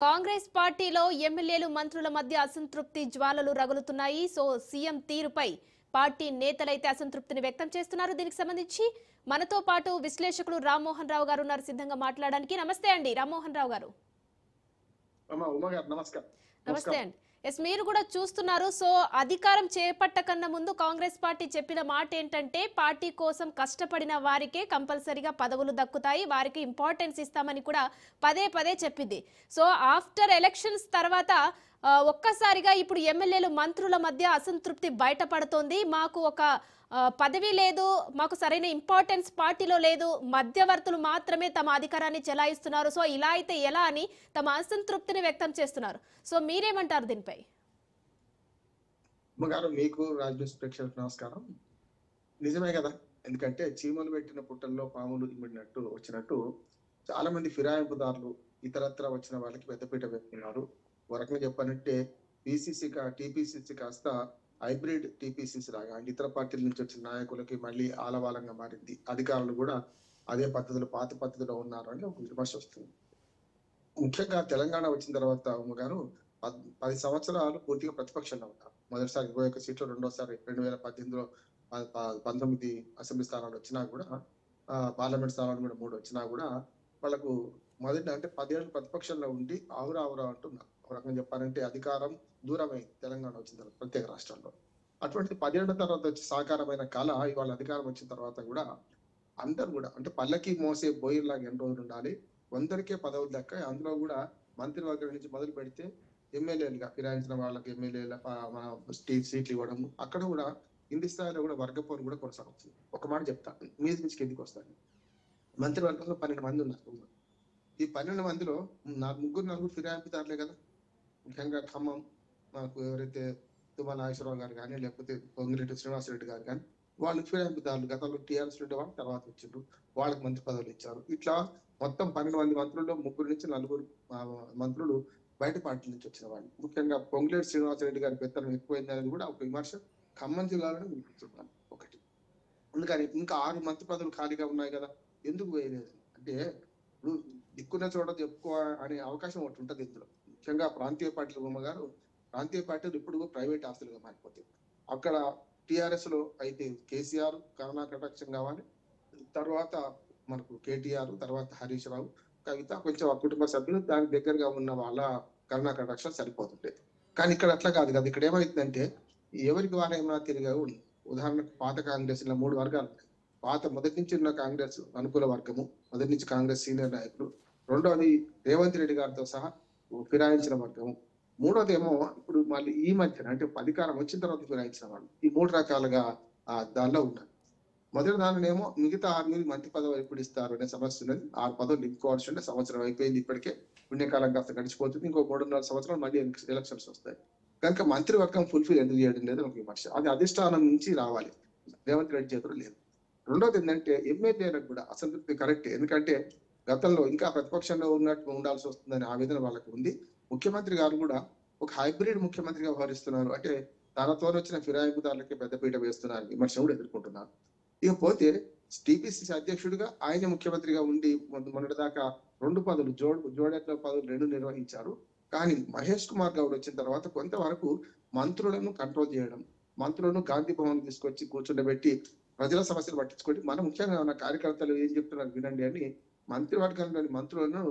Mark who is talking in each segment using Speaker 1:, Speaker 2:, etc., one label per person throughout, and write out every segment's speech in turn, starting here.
Speaker 1: కాంగ్రెస్ పార్టీలో ఎమ్మెల్యేలు మంత్రుల మధ్య అసంతృప్తి జ్వాలలు రగులుతున్నాయి. సీఎం తీరుపై పార్టీ నేతలైతే అసంతృప్తిని వ్యక్తం చేస్తున్నారు. దీనికి సంబంధించి మనతో పాటు విశ్లేషకులు రామ్మోహన్ రావు గారు ఉన్నారు సిద్ధంగా మాట్లాడడానికి. నమస్తే అండి రామ్మోహన్ రావు గారు. నమస్తే అండి. మీరు కూడా చూస్తున్నారు. అధికారం చేపట్టకన్నా ముందు కాంగ్రెస్ పార్టీ చెప్పిన మాట ఏంటంటే పార్టీ కోసం కష్టపడిన వారికే కంపల్సరీగా పదవులు దక్కుతాయి, వారికి ఇంపార్టెన్స్ ఇస్తామని కూడా పదే పదే చెప్పింది. ఆఫ్టర్ ఎలక్షన్స్ తర్వాత ఒక్కసారిగా ఇప్పుడు ఎమ్మెల్యేలు మంత్రుల మధ్య అసంతృప్తి బయటపడుతోంది. మాకు ఒక పదవి లేదు, మాకు సరైన ఇంపార్టెన్స్ పార్టీలో లేదు, మధ్యవర్తులు మాత్రమే తమ అధికారాన్ని చెలాయిస్తున్నారు. ఇలా అయితే ఎలా అని తమ అసంతృప్తిని వ్యక్తం చేస్తున్నారు. మీరేమంటారు దీనిపై?
Speaker 2: మీకు రాజ్యూస్ ప్రేక్షకులకు నమస్కారం. నిజమే కదా, ఎందుకంటే చీమలు పెట్టిన పుట్టల్లో పాములు ఇమిడినట్టు వచ్చినట్టు చాలా మంది ఫిరాయింపుదారులు ఇతరత్ర వచ్చిన వాళ్ళకి పెద్దపీట వేస్తున్నారు. ఒక రకంగా చెప్పాలంటే టీపీసీసీ కాస్త హైబ్రిడ్ టీపీసీసీ లాగా, అంటే ఇతర పార్టీల నుంచి వచ్చిన నాయకులకి మళ్ళీ ఆలవాలంగా మారింది. అధికారులు కూడా అదే పాత పద్ధతిలో ఉన్నారు అని ఒక విమర్శ వస్తుంది. ముఖ్యంగా తెలంగాణ వచ్చిన తర్వాత గారు 10 సంవత్సరాలు పూర్తిగా ప్రతిపక్షంలో ఉన్నారు. మొదటిసారి 21 సీట్లు, రెండోసారి 2018లో 19 అసెంబ్లీ స్థానాలు వచ్చినా కూడా, పార్లమెంట్ స్థానాలు కూడా 3 వచ్చినా కూడా వాళ్ళకు మొదటి అంటే 10 ఏళ్ళు ప్రతిపక్షంలో ఉండి ఆవురా అంటున్నారు. ఒక రకంగా చెప్పాలంటే అధికారం దూరమైంది తెలంగాణ వచ్చిన తర్వాత ప్రత్యేక రాష్ట్రాల్లో. అటువంటి 10 ఏళ్ల తర్వాత వచ్చి సాకారమైన కళ ఇవాళ అధికారం వచ్చిన తర్వాత కూడా అందరు కూడా అంటే పల్లకి మోసే బోయిర్లాగా ఎన్ని రోజులు ఉండాలి, అందరికీ పదవులు దక్కాయి. అందులో కూడా మంత్రివర్గం నుంచి మొదలు పెడితే ఎమ్మెల్యేలుగా ఫిరాయించిన వాళ్ళకి ఎమ్మెల్యేల సీట్లు ఇవ్వడం, అక్కడ కూడా కింది స్థాయిలో కూడా వర్గపోరు కూడా కొనసాగుతుంది. ఒక మాట చెప్తా, నుంచి కిందికి వస్తాను. మంత్రివర్గంలో 12 మంది ఉన్నారు. ఈ 12 మందిలో నలుగురు ఫిరాయింపుదారులే కదా. ముఖ్యంగా ఖమ్మం మనకు ఎవరైతే తుమ్మల నాగేశ్వరరావు గారు కానీ, లేకపోతే పొంగిరెడ్డి శ్రీనివాసరెడ్డి గారు కానీ, వాళ్ళు ఫిరాయింపుదారులు. గతంలో టీఆర్ఎస్ నుండి వాళ్ళు తర్వాత వచ్చిండ్రు, వాళ్ళకి మంత్రి పదవులు ఇచ్చారు. ఇట్లా మొత్తం 12 మంది మంత్రుల్లో 3 నుంచి 4 మంత్రులు బయట పార్టీ నుంచి వచ్చిన వాళ్ళు. ముఖ్యంగా పొంగిరెడ్డి శ్రీనివాసరెడ్డి గారి పెత్తనం ఎక్కువైంది అనేది కూడా ఒక విమర్శ ఖమ్మం జిల్లాలోనే వినిపిస్తున్నాను ఒకటి. అందుకని ఇంకా 6 మంత్రి పదవులు ఖాళీగా ఉన్నాయి కదా, ఎందుకు వేయలేదు అంటే ఇప్పుడు దిక్కున్న చోట చెప్పుకో అనే అవకాశం ఒకటి ఉంటుంది ఇందులో. ముఖ్యంగా ప్రాంతీయ పార్టీలు ప్రాంతీయ పార్టీలు ఇప్పుడు ప్రైవేట్ ఆస్తులుగా మారిపోతాయి. అక్కడ టిఆర్ఎస్ లో అయితే కేసీఆర్ కరుణా కటాక్షం కావాలి, తర్వాత మనకు కేటీఆర్, తర్వాత హరీష్ రావు, కవిత, కొంచెం ఆ కుటుంబ సభ్యులు దానికి దగ్గరగా ఉన్న వాళ్ళ కరుణా కటాక్షం సరిపోతుండే. కానీ ఇక్కడ అట్లా కాదు కదా. ఇక్కడ ఏమైతుందంటే ఎవరికి వారేమన్నా తిరిగా ఉంది. ఉదాహరణకు పాత కాంగ్రెస్ లో 3 వర్గాలు ఉన్నాయి. మొదటి నుంచి ఉన్న కాంగ్రెస్ అనుకూల వర్గము, మొదటి నుంచి కాంగ్రెస్ సీనియర్ నాయకులు. రెండోది రేవంత్ రెడ్డి గారితో సహా ఫిరాయించిన వర్గము. మూడోది ఏమో ఇప్పుడు మళ్ళీ ఈ మధ్యన అంటే అధికారం వచ్చిన తర్వాత ఫిరాయించిన వాళ్ళు. ఈ 3 రకాలుగా దానిలో ఉన్నారు. మొదటి దానినేమో మిగతా 6 మంత్రి పదవి ఎప్పుడు ఇస్తారు అనే సమస్య ఉన్నది. 6 పదవులు నింపుకోవాల్సి ఉంటే సంవత్సరం అయిపోయింది, ఇప్పటికే పుణ్యకాలం కాస్త గడిచిపోతుంది. ఇంకో 3.5 సంవత్సరాలు మళ్ళీ ఎలక్షన్స్ వస్తాయి. కనుక మంత్రివర్గం ఫుల్ఫిల్ ఎందుకు చేయడం లేదు ఒక విమర్శ. అది అధిష్టానం నుంచి రావాలి, రేవంత్ రెడ్డి చేతులు లేదు. రెండోది ఏంటంటే ఎమ్మెల్యేలకు కూడా అసంతృప్తి కరెక్టే. ఎందుకంటే గతంలో ఇంకా ప్రతిపక్షంలో ఉన్నట్టు ఉండాల్సి వస్తుందనే ఆవేదన వాళ్ళకు ఉంది. ముఖ్యమంత్రి గారు కూడా ఒక హైబ్రిడ్ ముఖ్యమంత్రిగా వ్యవహరిస్తున్నారు. అంటే తనతో వచ్చిన ఫిరాయింపుదారులకి పెద్దపీట వేస్తున్నారు, విమర్శ కూడా ఎదుర్కొంటున్నారు. ఇకపోతే టీపీసీసీ అధ్యక్షుడిగా ఆయన ముఖ్యమంత్రిగా ఉండి మొన్నటిదాకా 2 పదవులు జోడెట్ల పదవులు 2 నిర్వహించారు. కానీ మహేష్ కుమార్ గౌడ్ వచ్చిన తర్వాత కొంతవరకు మంత్రులను కంట్రోల్ చేయడం, మంత్రులను గాంధీ భవన్ తీసుకొచ్చి కూర్చుండబెట్టి ప్రజల సమస్యలు పట్టించుకోండి, మన ముఖ్యంగా ఉన్న కార్యకర్తలు ఏం చెప్తున్నారు వినండి అని మంత్రివర్గంలోని మంత్రులను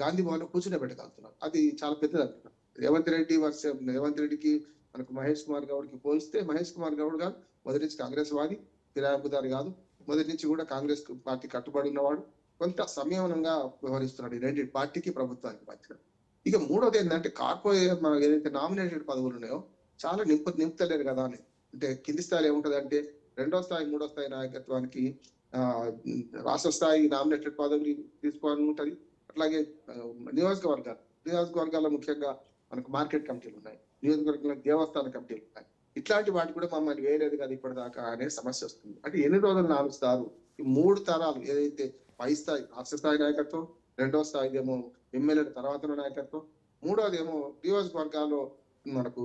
Speaker 2: గాంధీ భవన్ లో కూర్చుండబెట్టగలుగుతున్నారు. అది చాలా పెద్దది అంటున్నారు. రేవంత్ రెడ్డికి మనకు మహేష్ కుమార్ గౌడ్ కి పోలిస్తే మహేష్ కుమార్ గౌడ్ గారు మొదటి నుంచి కాంగ్రెస్ వాది, ఫిరాయింపుదారు కాదు, మొదటి నుంచి కూడా కాంగ్రెస్ పార్టీ కట్టుబడి ఉన్నవాడు, కొంత సంయమనంగా వ్యవహరిస్తున్నాడు ఈ 2 పార్టీకి ప్రభుత్వానికి మధ్య. ఇక మూడోది ఏంటంటే కార్పొరేట్ మనం ఏదైతే నామినేటెడ్ పదవులు ఉన్నాయో చాలా నింపుతలేరు కదా అని. అంటే కింది స్థాయిలో ఏముంటది అంటే 2వ స్థాయి 3వ స్థాయి నాయకత్వానికి రాష్ట్ర స్థాయి నామినేటెడ్ పదవులు తీసుకోవాలని ఉంటది. అట్లాగే నియోజకవర్గాల్లో ముఖ్యంగా మనకు మార్కెట్ కమిటీలు ఉన్నాయి, నియోజకవర్గంలో దేవస్థాన కమిటీలు ఉన్నాయి. ఇట్లాంటి వాటి కూడా మమ్మల్ని వేయలేదు కదా ఇప్పటిదాకా అనే సమస్య వస్తుంది. అంటే ఎన్ని రోజులు నాలుస్తారు? ఈ 3 తరాలు ఏదైతే పై స్థాయి రాష్ట్ర స్థాయి నాయకత్వం, 2వ స్థాయి ఏమో ఎమ్మెల్యేల తర్వాత నాయకత్వం, 3వది ఏమో నియోజకవర్గాల్లో మనకు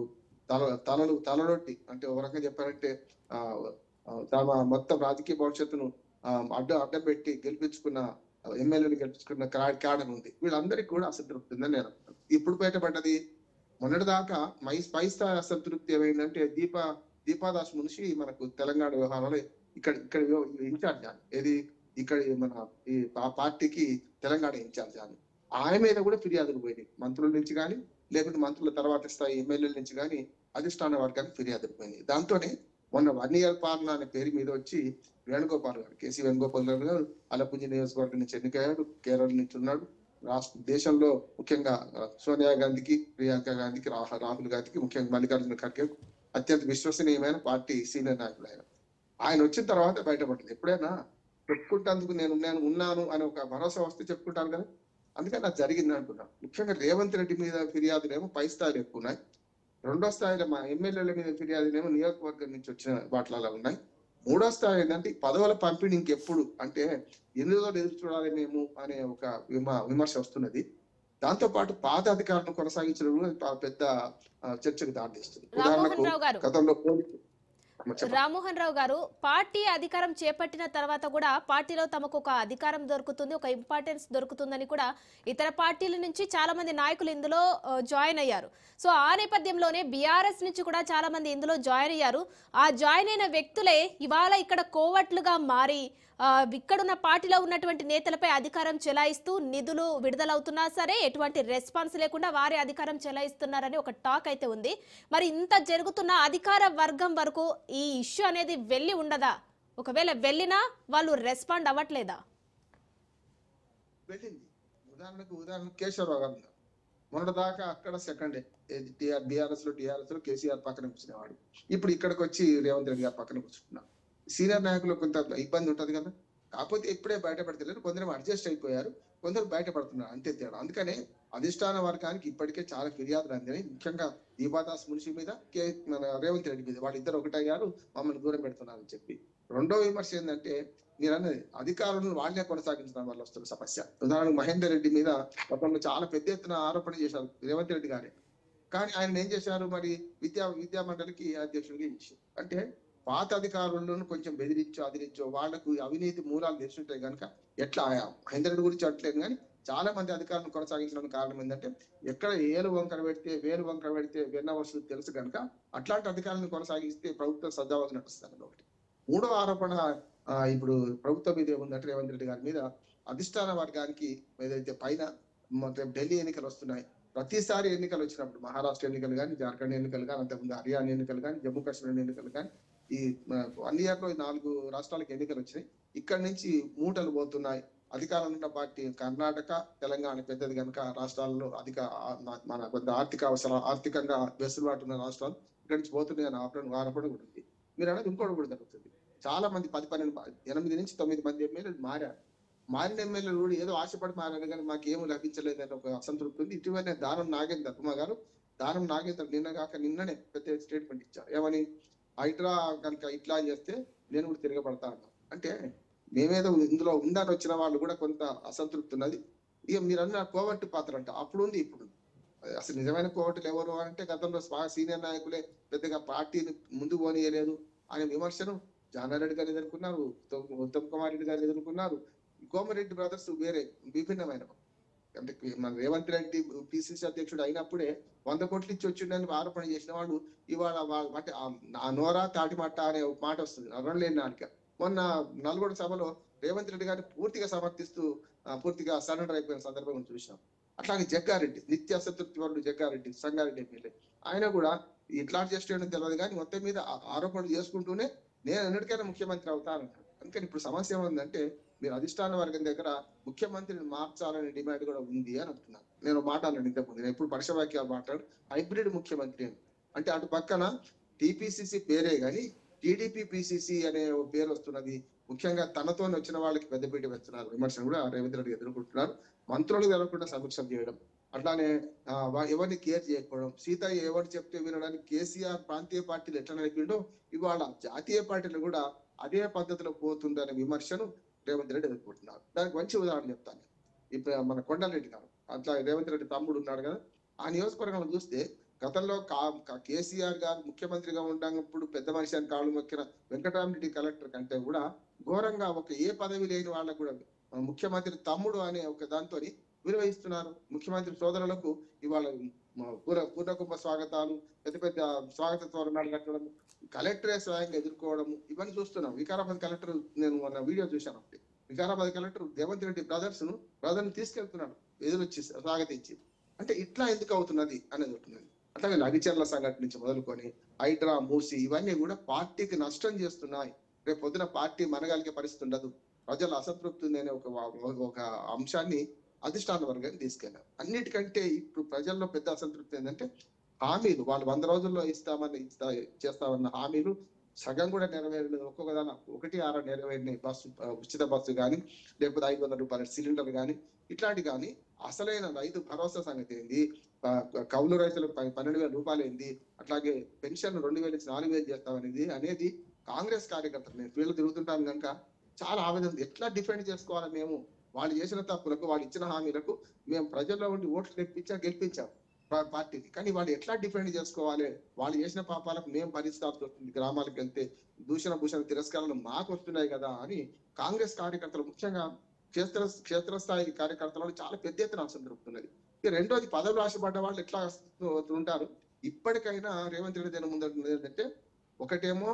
Speaker 2: తలనొట్టి అంటే ఒక రకంగా చెప్పారంటే తమ మొత్తం రాజకీయ భవిష్యత్తును అడ్డం పెట్టి గెలిపించుకున్న ఎమ్మెల్యేలు గెలుచుకున్న క్యాడర్ ఉంది, వీళ్ళందరికీ కూడా అసంతృప్తి ఉందని నేను అనుకుంటున్నాను. ఇప్పుడు బయటపడ్డది. మొన్నటిదాకా పై స్థాయి అసంతృప్తి ఏమైందంటే దీపాదాస్ మున్షి మనకు తెలంగాణ వ్యవహారంలో ఇక్కడ ఇన్ఛార్జ్ అని, ఏది ఇక్కడ మన ఈ పార్టీకి తెలంగాణ ఇన్ఛార్జ్ అని, ఆయన మీద కూడా ఫిర్యాదులు పోయినాయి. మంత్రుల నుంచి కానీ లేకుంటే మంత్రుల తర్వాత స్థాయి ఎమ్మెల్యేల నుంచి కానీ అధిష్టాన వర్గానికి ఫిర్యాదులు పోయినాయి. దాంతోనే మొన్న 1 year పాలన అనే పేరు మీద వచ్చి వేణుగోపాల్ గారు, కేసీ వేణుగోపాల్ గారు అలపుంజి నియోజకవర్గం నుంచి ఎన్నికయ్యాడు, కేరళ నుంచి ఉన్నాడు. దేశంలో ముఖ్యంగా సోనియా గాంధీకి, ప్రియాంక గాంధీకి, రాహుల్ గాంధీకి, ముఖ్యంగా మల్లికార్జున ఖర్గే అత్యంత విశ్వసనీయమైన పార్టీ సీనియర్ నాయకులు ఆయన వచ్చిన తర్వాత బయటపడింది. ఎప్పుడైనా చెప్పుకుంటేందుకు నేను ఉన్నాను అని ఒక భరోసా వస్తే చెప్పుకుంటాను కదా, అందుకని అది జరిగింది అంటున్నాను. ముఖ్యంగా రేవంత్ రెడ్డి మీద ఫిర్యాదులేమో పై స్థాయిలో ఎక్కువ ఉన్నాయి, రెండో స్థాయిలో మా ఎమ్మెల్యేల మీద ఫిర్యాదులేమో నియోజకవర్గం నుంచి వచ్చిన వాటిలలో ఉన్నాయి, మూడో స్థాయి ఏంటంటే పదవుల పంపిణీ ఇంకెప్పుడు అంటే ఎన్ని రోజులు ఎదురు చూడాలి మేము అనే ఒక విమర్శ వస్తున్నది. దాంతో పాటు పాత అధికారులను కొనసాగించడం కూడా పెద్ద చర్చకు దారితీస్తుంది. ఉదాహరణకు గతంలో
Speaker 1: రామ్మోహన్ రావు గారు, పార్టీ అధికారం చేపట్టిన తర్వాత కూడా పార్టీలో తమకు ఒక అధికారం దొరుకుతుంది, ఒక ఇంపార్టెన్స్ దొరుకుతుందని కూడా ఇతర పార్టీల నుంచి చాలా మంది నాయకులు ఇందులో జాయిన్ అయ్యారు. సో ఆ నేపథ్యంలోనే బీఆర్ఎస్ నుంచి కూడా చాలా మంది ఇందులో జాయిన్ అయ్యారు. ఆ జాయిన్ అయిన వ్యక్తులే ఇవాళ ఇక్కడ కోవట్లుగా మారి ఇక్కడున్న పార్టీలో ఉన్నటువంటి నేతలపై అధికారం చెలాయిస్తూ నిధులు విడుదలవుతున్నా సరే ఎటువంటి రెస్పాన్స్ లేకుండా వారి అధికారం చెలాయిస్తున్నారని ఒక టాక్ అయితే ఉంది. మరి ఇంత జరుగుతున్న అధికార వర్గం వరకు ఈ ఇష్యూ అనేది వెళ్ళి ఉండదా? ఒకవేళ వెళ్ళినా వాళ్ళు రెస్పాండ్ అవ్వట్లేదా?
Speaker 2: వెళ్ళింది. ఉదాహరణకు కేశవరావు గారు మొన్నటిదాకా అక్కడ సెకండ్ బీఆర్ఎస్ లో కేసీఆర్ పక్కన కూర్చునేవాడు, ఇప్పుడు ఇక్కడికి వచ్చి రేవంత్ రెడ్డి గారు పక్కన కూర్చుంటున్నారు. సీనియర్ నాయకులు కొంత ఇబ్బంది ఉంటది కదా, కాకపోతే ఇప్పుడే బయటపడతలేరు, కొందరు అడ్జస్ట్ అయిపోయారు, కొందరు బయటపడుతున్నారు, అంతే తేడా. అందుకనే అధిష్టాన వర్గానికి ఇప్పటికే చాలా ఫిర్యాదులు అందినాయి, ముఖ్యంగా దీపాదాస్ మున్షి మీద, మన రేవంత్ రెడ్డి మీద, వాళ్ళిద్దరు ఒకటయ్యారు, మమ్మల్ని దూరం పెడుతున్నారని చెప్పి. రెండో విమర్శ ఏంటంటే మీరు అన్నది అధికారులను వాళ్ళే కొనసాగించడం వల్ల వస్తున్న సమస్య. ఉదాహరణకు మహేందర్ రెడ్డి మీద గతంలో చాలా పెద్ద ఎత్తున ఆరోపణ చేశారు రేవంత్ రెడ్డి గారే, కానీ ఆయన ఏం చేశారు, మరి విద్యా మండలికి అధ్యక్షుడిగా ఇచ్చారు. అంటే పాత అధికారులను కొంచెం అదిరించో వాళ్లకు అవినీతి మూలాలు తెలుసుంటాయి కనుక ఎట్లా మహేందర్ రెడ్డి గురించి అట్లేదు, కానీ చాలా మంది అధికారులను కొనసాగించడానికి కారణం ఏంటంటే ఎక్కడ వేలు వంకర పెడితే వెన్న వస్తుంది తెలుసు కనుక అట్లాంటి అధికారులను కొనసాగిస్తే ప్రభుత్వం సజావుగా నడుస్తుంది. ఒకటి. మూడో ఆరోపణ ఇప్పుడు ప్రభుత్వం మీద ఏముందంటే రేవంత్ రెడ్డి గారి మీద అధిష్టాన వర్గానికి ఏదైతే పైన ఢిల్లీ ఎన్నికలు వస్తున్నాయి, ప్రతిసారి ఎన్నికలు వచ్చినప్పుడు మహారాష్ట్ర ఎన్నికలు కానీ, జార్ఖండ్ ఎన్నికలు కానీ, అంతకుముందు హర్యానా ఎన్నికలు కానీ, జమ్మూ కాశ్మీర్ ఎన్నికలు కానీ, ఈ 1 year లో 4 రాష్ట్రాలకు ఎన్నికలు వచ్చినాయి. ఇక్కడ నుంచి మూటలు పోతున్నాయి. అధికారంలో ఉన్న పార్టీ కర్ణాటక, తెలంగాణ పెద్దది కనుక రాష్ట్రాల్లో మన కొంత ఆర్థికంగా వెసులుబాటు ఉన్న రాష్ట్రాలు ఇక్కడి నుంచి పోతున్నాయి అని ఆరోపణ కూడా ఉంది. మీరు అనేది ఇంకోటి కూడా జరుగుతుంది. చాలా మంది 8 నుంచి 9 మంది ఎమ్మెల్యేలు మారారు. మారిన ఎమ్మెల్యేలు కూడా ఏదో ఆశపడి మారారు కానీ మాకేమీ లభించలేదని ఒక అసంతృప్తి ఉంది. ఇటీవలనే దానం నాగేందర్ నిన్ననే పెద్ద స్టేట్మెంట్ ఇచ్చారు. ఏమని, హైడ్రా కనుక ఇట్లా చేస్తే నేను కూడా తిరగబడతా అన్నా. అంటే మేమేదో ఇందులో ఉందని వచ్చిన వాళ్ళు కూడా కొంత అసంతృప్తి ఉన్నది. ఇక మీరు అన్న కోవట్టు పాత్ర అంట అప్పుడు ఉంది, ఇప్పుడు అసలు నిజమైన కోవట్టులు ఎవరు అంటే గతంలో సీనియర్ నాయకులే పెద్దగా పార్టీని ముందు పోనీయలేదు అనే విమర్శను జానారెడ్డి గారు ఎదుర్కొన్నారు, ఉత్తమ్ కుమార్ రెడ్డి గారు ఎదుర్కొన్నారు. కోమరెడ్డి బ్రదర్స్ వేరే విభిన్నమైన, అంటే మన రేవంత్ రెడ్డి పిసిసి అధ్యక్షుడు అయినప్పుడే 100 కోట్లు ఇచ్చి వచ్చిండని ఆరోపణ చేసిన వాడు ఇవాళ అంటే ఆ నోరా తాటిమట్ట అనే మాట వస్తుంది, అరణలేని నాటిక. మొన్న నల్గొండ సభలో రేవంత్ రెడ్డి గారిని పూర్తిగా సమర్థిస్తూ పూర్తిగా సరెండర్ అయిపోయిన సందర్భం చూసినాం. అట్లాగే జగ్గారెడ్డి, నిత్య అసంతృప్తి వరుడు జగ్గారెడ్డి, సంగారెడ్డి ఎమ్మెల్యే, ఆయన కూడా ఇట్లా చేయడం తెలియదు కానీ మొత్తం మీద ఆరోపణలు చేసుకుంటూనే నేను ఎన్నటికైనా ముఖ్యమంత్రి అవుతాను. అందుకని ఇప్పుడు సమస్య ఏముందంటే మీరు అధిష్టాన వర్గం దగ్గర ముఖ్యమంత్రిని మార్చాలనే డిమాండ్ కూడా ఉంది అని అంటున్నాను. నేను మాట్లాడాను ఇంతకుముందు, నేను ఎప్పుడు పరుషవాక్యాలు మాట్లాడు హైబ్రిడ్ ముఖ్యమంత్రి అని. అంటే అటు పక్కన టీపీసీసీ పేరే కానీ టీడీపీ పిసిసి అనే పేరు వస్తున్నది. ముఖ్యంగా తనతో వచ్చిన వాళ్ళకి పెద్దపీట వేస్తున్నారు, విమర్శలు కూడా రేవంత్ రెడ్డి ఎదుర్కొంటున్నారు. మంత్రులు తెలవకుండా సమీక్షం చేయడం, అట్లానే ఎవరిని కేర్ చేయకపోవడం, సీతయ్య ఎవరు చెప్తే వినడానికి కేసీఆర్ ప్రాంతీయ పార్టీలు ఎట్లా నడిపిండో ఇవాళ జాతీయ పార్టీలు కూడా అదే పద్ధతిలో పోతుందనే విమర్శను రేవంత్ రెడ్డి ఎదుర్కొంటున్నారు. దానికి మంచి ఉదాహరణ చెప్తాను. ఇప్పుడు మన కొండలరెడ్డి గారు, అట్లా రేవంత్ రెడ్డి తమ్ముడు ఉన్నాడు కదా, ఆ నియోజకవర్గంలో చూస్తే గతంలో కేసీఆర్ గారు ముఖ్యమంత్రిగా ఉన్నప్పుడు పెద్ద మనిషి అని కాళ్ళు మొక్కిన వెంకటరామరెడ్డి కలెక్టర్ కంటే కూడా ఘోరంగా ఏ పదవి లేని వాళ్ళకు కూడా ముఖ్యమంత్రి తమ్ముడు అనే ఒక దాంతో విలువయిస్తున్నారు. ముఖ్యమంత్రి సోదరులకు ఇవాళ పూర్ణకుంభ స్వాగతాలు, పెద్ద పెద్ద స్వాగత తోరణాలు కట్టడం, కలెక్టరే స్వయంగా ఎదుర్కోవడము, ఇవన్నీ చూస్తున్నాం. వికారాబాద్ కలెక్టర్, నేను మొన్న వీడియో చూశాను. ఒకటి వికారాబాద్ కలెక్టర్ రేవంత్ రెడ్డి బ్రదర్ని తీసుకెళ్తున్నాడు ఎదురొచ్చి స్వాగతించి. అంటే ఇట్లా ఎందుకు అవుతున్నది అనేది ఉంటున్నది. అట్లాగే లగిచర్ల సంఘటన నుంచి మొదలుకొని హైడ్రా, మూసి ఇవన్నీ కూడా పార్టీకి నష్టం చేస్తున్నాయి. రేపు పొద్దున పార్టీ మనగలిగే పరిస్థితి ఉండదు. ప్రజల అసంతృప్తి ఉంది అనే ఒక అంశాన్ని అధిష్టాన వర్గాన్ని తీసుకెళ్లారు. అన్నిటికంటే ఇప్పుడు ప్రజల్లో పెద్ద అసంతృప్తి ఏంటంటే హామీలు, వాళ్ళు 100 రోజుల్లో చేస్తామన్న హామీలు సగం కూడా నెరవేరలేదు. ఒక్కొక్క దాని 1-6 నెరవేరినాయి. బస్సు, ఉచిత బస్సు కానీ, లేకపోతే 500 రూపాయల సిలిండర్ కానీ, ఇట్లాంటి కానీ అసలైన రైతు భరోసా సంగతి ఏంది, కౌలు రైతులకు 12,000 రూపాయలు ఏంది, అట్లాగే పెన్షన్ 2,000 నుంచి 4,000 చేస్తామనేది అనేది కాంగ్రెస్ కార్యకర్తలు, నేను ఫీల్డ్ తిరుగుతుంటాను కనుక చాలా ఆవేదన. ఎట్లా డిఫెండ్ చేసుకోవాలి మేము వాళ్ళు చేసిన తప్పులకు, వాళ్ళు ఇచ్చిన హామీలకు? మేము ప్రజల్లో ఉండి ఓట్లు గెలిపించాం పార్టీని, కానీ వాళ్ళు ఎట్లా డిఫెండ్ చేసుకోవాలి? వాళ్ళు చేసిన పాపాలకు మేము భరించాల్సి వస్తుంది. గ్రామాలకు వెళ్తే భూషణ తిరస్కారాలు మాకు వస్తున్నాయి కదా అని కాంగ్రెస్ కార్యకర్తలు, ముఖ్యంగా క్షేత్రస్థాయి కార్యకర్తలు చాలా పెద్ద ఎత్తున అసంతృప్తున్నది. ఇక రెండోది, పదవులు ఆశపడ్డ వాళ్ళు ఎట్లా ఉంటారు? ఇప్పటికైనా రేవంత్ రెడ్డి దీని ముందు ఏంటంటే, ఒకటేమో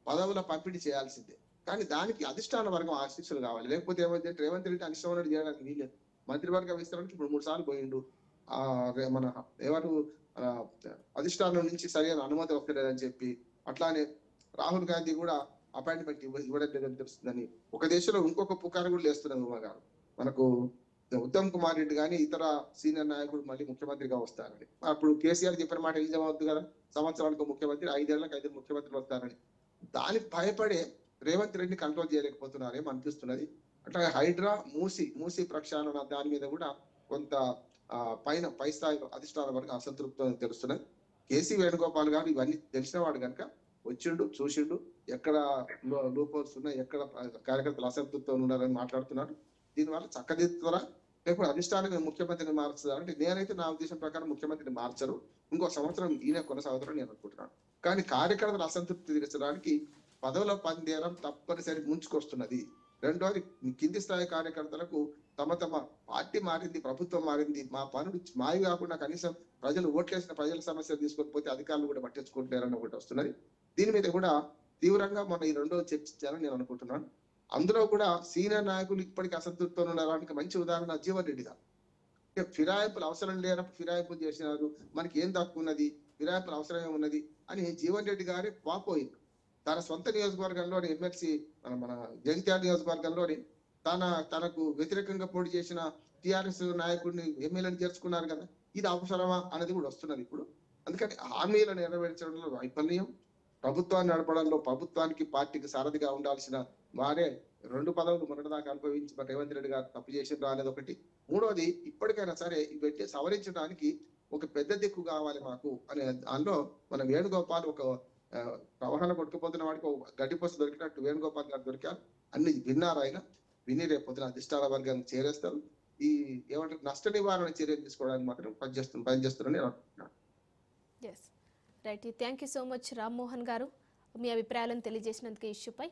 Speaker 2: పదవుల పంపిణీ చేయాల్సిందే, కానీ దానికి అధిష్టాన వర్గం ఆశీస్సులు కావాలి. లేకపోతే ఏమైందంటే రేవంత్ రెడ్డి అనిష్టం చేయడానికి వీలేదు. మంత్రివర్గ విస్తరణకి ఇప్పుడు 3 సార్లు పోయిండు. మన ఎవరు అధిష్టానం నుంచి సరైన అనుమతి వస్తలేదని చెప్పి, అట్లానే రాహుల్ గాంధీ కూడా అపాయింట్మెంట్ ఇవ్వడం లేదని తెలుస్తుందని ఒక దేశంలో ఇంకొక పుకారు కూడా లేస్తున్నారు గారు. మనకు ఉత్తమ్ కుమార్ రెడ్డి కానీ ఇతర సీనియర్ నాయకుడు మళ్ళీ ముఖ్యమంత్రిగా వస్తారని. అప్పుడు కేసీఆర్ చెప్పిన మాట నిజం అవుతుంది కదా, సంవత్సరానికి ముఖ్యమంత్రి, 5 ఏళ్లకు 5 ముఖ్యమంత్రులు వస్తారని. దానికి భయపడే రేవంత్ రెడ్డి కంట్రోల్ చేయలేకపోతున్నారేమో అనిపిస్తున్నది. అట్లాగే హైడ్రా, మూసి ప్రక్షాళన దాని మీద కూడా కొంత పై స్థాయి అధిష్టాన వరకు అసంతృప్తి తెలుస్తున్నది. కేసీ వేణుగోపాల్ గారు ఇవన్నీ తెలిసిన వాడు కనుక వచ్చిండు, చూసిండు, ఎక్కడ లూపోల్స్ ఉన్నాయి, ఎక్కడ కార్యకర్తలు అసంతృప్తితో ఉన్నారని మాట్లాడుతున్నాడు. దీనివల్ల చక్కదిద్దుతారా, లేకపోతే అధిష్టానం ముఖ్యమంత్రిని మార్చుతారా అంటే, నేనైతే నా ఉద్దేశం ప్రకారం ముఖ్యమంత్రిని మార్చరు, ఇంకో సంవత్సరం ఈయన కొనసాగుతారని నేను అనుకుంటున్నాను. కానీ కార్యకర్తల అసంతృప్తి తీర్చడానికి పదవుల పందేరం తప్పనిసరి ముంచుకొస్తున్నది. రెండోది, కింది స్థాయి కార్యకర్తలకు తమ పార్టీ మారింది, ప్రభుత్వం మారింది, మా పనులు మావి కాకుండా కనీసం ప్రజలు ఓట్లేసిన ప్రజల సమస్యలు తీసుకోకపోతే అధికారులు కూడా పట్టించుకుంటారని ఒకటి వస్తున్నది. దీని మీద కూడా తీవ్రంగా మన ఈ రెండో చర్చించాలని నేను అనుకుంటున్నాను. అందులో కూడా సీనియర్ నాయకులు ఇప్పటికీ అసంతృప్తితో ఉండడానికి మంచి ఉదాహరణ జీవన్ రెడ్డి గారు. ఫిరాయింపులు అవసరం లేనప్పుడు ఫిరాయింపులు చేసినారు, మనకి ఏం తక్కువ ఉన్నది, ఫిరాయింపులు అవసరమే ఉన్నది అని జీవన్ రెడ్డి గారే వాపోయింది. తన సొంత నియోజకవర్గంలోని ఎమ్మెల్సీ, మన జగిత్యాల నియోజకవర్గంలోని తనకు వ్యతిరేకంగా పోటీ చేసిన టిఆర్ఎస్ నాయకుడిని ఎమ్మెల్యేని చేర్చుకున్నారు కదా, ఇది అవసరమా అనేది కూడా వస్తున్నది ఇప్పుడు. అందుకని హామీలను నెరవేర్చడంలో వైఫల్యం, ప్రభుత్వాన్ని నడపడంలో ప్రభుత్వానికి పార్టీకి సారథిగా ఉండాల్సిన వారే 2 పదవులు మొన్నటిదాకా అనుభవించి రేవంత్ రెడ్డి గారు తప్పు చేసిండ్రు అనేది ఒకటి. మూడోది, ఇప్పటికైనా సరే ఇవన్నీ సవరించడానికి ఒక పెద్ద దిక్కు కావాలి మాకు అనే దానిలో మన వేణుగోపాల్ ఒక ప్రవహణ కొట్టుకుపోతున్న వాడికి గడ్డిపోస్తు దొరికినట్టు వేణుగోపాల్ గారు దొరికారు. అన్ని విన్నారు, ఆయన విని రేపొద్దున అధిష్టాన వర్గాన్ని చేరేస్తారు. ఈ ఏమంటారు నష్ట నివారణ చర్యలు తీసుకోవడానికి మాత్రం పనిచేస్తున్నారని నేను అనుకుంటున్నాను.
Speaker 1: Right, thank you so much Rammohan గారు, మీ అభిప్రాయాలను తెలియజేసినందుకు ఈ ఇష్యూపై.